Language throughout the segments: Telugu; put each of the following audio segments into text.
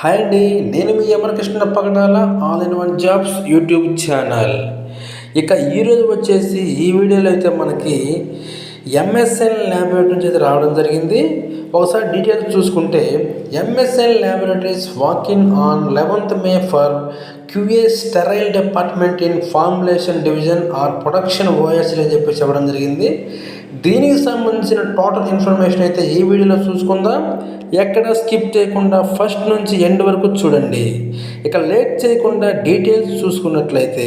హాయ్ అండి, నేను మీ Amarakrishna Pagadala all in one jobs YouTube channel. ఇక ఈరోజు వచ్చేసి ఈ వీడియోలో అయితే మనకి ఎంఎస్ఎన్ ల్యాబొరేటరీ నుంచి అయితే రావడం జరిగింది. ఒకసారి డీటెయిల్స్ చూసుకుంటే MSN laboratories walk in on 11th May for QA sterile department in formulation division or production OSC అని చెప్పి చెప్పడం జరిగింది. దీనికి సంబంధించిన టోటల్ ఇన్ఫర్మేషన్ అయితే ఈ వీడియోలో చూసుకుందాం. ఎక్కడ స్కిప్ చేయకుండా ఫస్ట్ నుంచి ఎండ్ వరకు చూడండి. ఇక లేట్ చేయకుండా డీటెయిల్స్ చూసుకున్నట్లయితే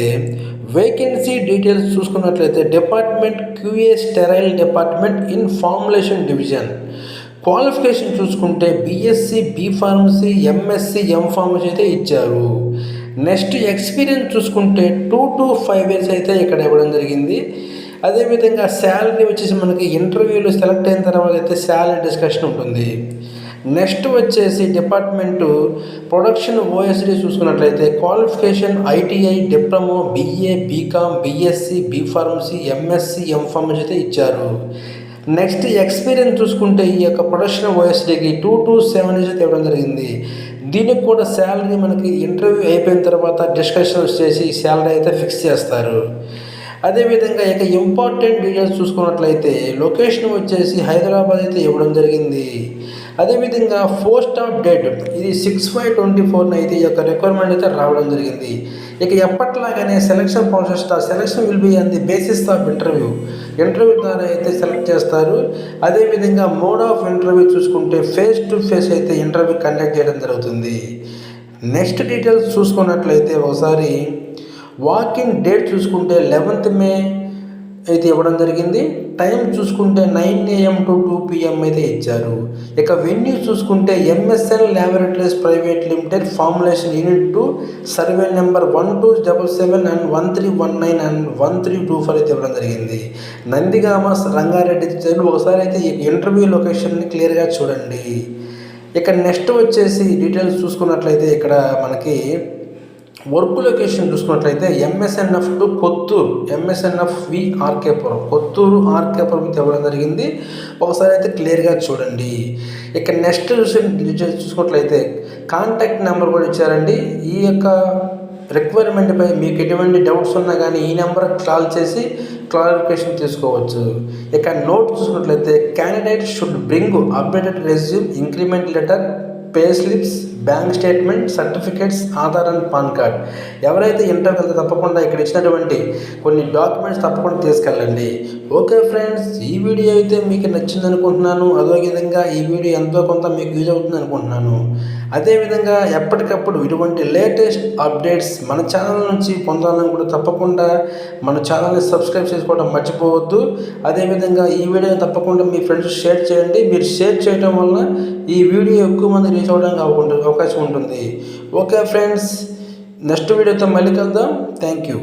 వేకెన్సీ డీటెయిల్స్ చూసుకున్నట్లయితే department QA sterile department in formulation division. Qualification చూసుకుంటే BSc B pharmacy MSc M pharmacy అయితే ఇచ్చారు. నెక్స్ట్ ఎక్స్పీరియన్స్ చూసుకుంటే 2 to 5 years అయితే ఇక్కడ ఇవ్వడం జరిగింది. అదేవిధంగా శాలరీ వచ్చేసి మనకి ఇంటర్వ్యూలో సెలెక్ట్ అయిన తర్వాత అయితే శాలరీ డిస్కషన్ ఉంటుంది. నెక్స్ట్ వచ్చేసి డిపార్ట్మెంటు ప్రొడక్షన్ ఓఎస్డీ చూసుకున్నట్లయితే qualification ITI diploma BA BCom BSc B pharmacy MSc M pharmacy అయితే ఇచ్చారు. నెక్స్ట్ ఎక్స్పీరియన్స్ చూసుకుంటే ఈ యొక్క ప్రొడక్షన్ ఓఎస్డీకి 2 to 7 years అయితే ఇవ్వడం జరిగింది. దీనికి కూడా శాలరీ మనకి ఇంటర్వ్యూ అయిపోయిన తర్వాత డిస్కషన్స్ చేసి శాలరీ అయితే ఫిక్స్ చేస్తారు. అదేవిధంగా ఇక ఇంపార్టెంట్ డీటెయిల్స్ చూసుకున్నట్లయితే లొకేషన్ వచ్చేసి హైదరాబాద్ అయితే ఇవ్వడం జరిగింది. అదేవిధంగా పోస్ట్ ఆఫ్ డేట్ ఇది 6/5/24 అయితే ఈ యొక్క రిక్వైర్మెంట్ అయితే రావడం జరిగింది. ఇక ఎప్పట్లాగానే selection process selection will be on the basis of interview ద్వారా అయితే సెలెక్ట్ చేస్తారు. అదేవిధంగా మోడ్ ఆఫ్ ఇంటర్వ్యూ చూసుకుంటే ఫేస్ టు ఫేస్ అయితే ఇంటర్వ్యూ కండక్ట్ చేయడం జరుగుతుంది. నెక్స్ట్ డీటెయిల్స్ చూసుకున్నట్లయితే ఒకసారి వాకింగ్ డేట్ చూసుకుంటే 11th May అయితే ఇవ్వడం జరిగింది. టైం చూసుకుంటే 9 AM to 2 PM అయితే ఇచ్చారు. ఇక వెన్యూ చూసుకుంటే MSN laboratories private limited formulation unit 2 survey number 1277 and 1319 and 1324 అయితే ఇవ్వడం జరిగింది. నందిగామ రంగారెడ్డి ఇచ్చారు. ఒకసారి అయితే ఇంటర్వ్యూ లొకేషన్ని క్లియర్గా చూడండి. ఇక నెక్స్ట్ వచ్చేసి డీటెయిల్స్ చూసుకున్నట్లయితే ఇక్కడ మనకి వర్క్ లొకేషన్ చూసుకున్నట్లయితే ఎంఎస్ఎన్ఎఫ్ టు కొత్తూరు ఎంఎస్ఎన్ఎఫ్ వి ఆర్కేపురం కొత్తూరు ఆర్కేపురం ఇవ్వడం జరిగింది. ఒకసారి అయితే క్లియర్గా చూడండి. ఇక నెక్స్ట్ డీటెయిల్స్ చూసుకున్నట్లయితే కాంటాక్ట్ నెంబర్ కూడా ఇచ్చారండి. ఈ యొక్క రిక్వైర్మెంట్పై మీకు ఎటువంటి డౌట్స్ ఉన్నా కానీ ఈ నెంబర్ కాల్ చేసి క్లారిఫికేషన్ తీసుకోవచ్చు. ఇక నోట్ చూసుకున్నట్లయితే candidate should bring updated resume increment letter pay slips bank statement certificates Aadhaar and pan card. ఎవరైతే ఇంటర్వ్యూకి వెళ్తే తప్పకుండా ఇక్కడ ఇచ్చినటువంటి కొన్ని డాక్యుమెంట్స్ తప్పకుండా తీసుకెళ్ళండి. ఓకే ఫ్రెండ్స్, ఈ వీడియో అయితే మీకు నచ్చింది అనుకుంటున్నాను. అదేవిధంగా ఈ వీడియో ఎంతో కొంత మీకు యూజ్ అవుతుంది అనుకుంటున్నాను. అదేవిధంగా ఎప్పటికప్పుడు ఇటువంటి లేటెస్ట్ అప్డేట్స్ మన ఛానల్ నుంచి పొందాలని కూడా తప్పకుండా మన ఛానల్ని సబ్స్క్రైబ్ చేసుకోవడం మర్చిపోవద్దు. అదేవిధంగా ఈ వీడియోని తప్పకుండా మీ ఫ్రెండ్స్ షేర్ చేయండి. మీరు షేర్ చేయడం వల్ల ఈ వీడియో ఎక్కువ మంది రీచ్ అవ్వడానికి అవకాశం ఉంటుంది. ఓకే ఫ్రెండ్స్, నెక్స్ట్ వీడియోతో మళ్ళీ కలుద్దాం. Thank you.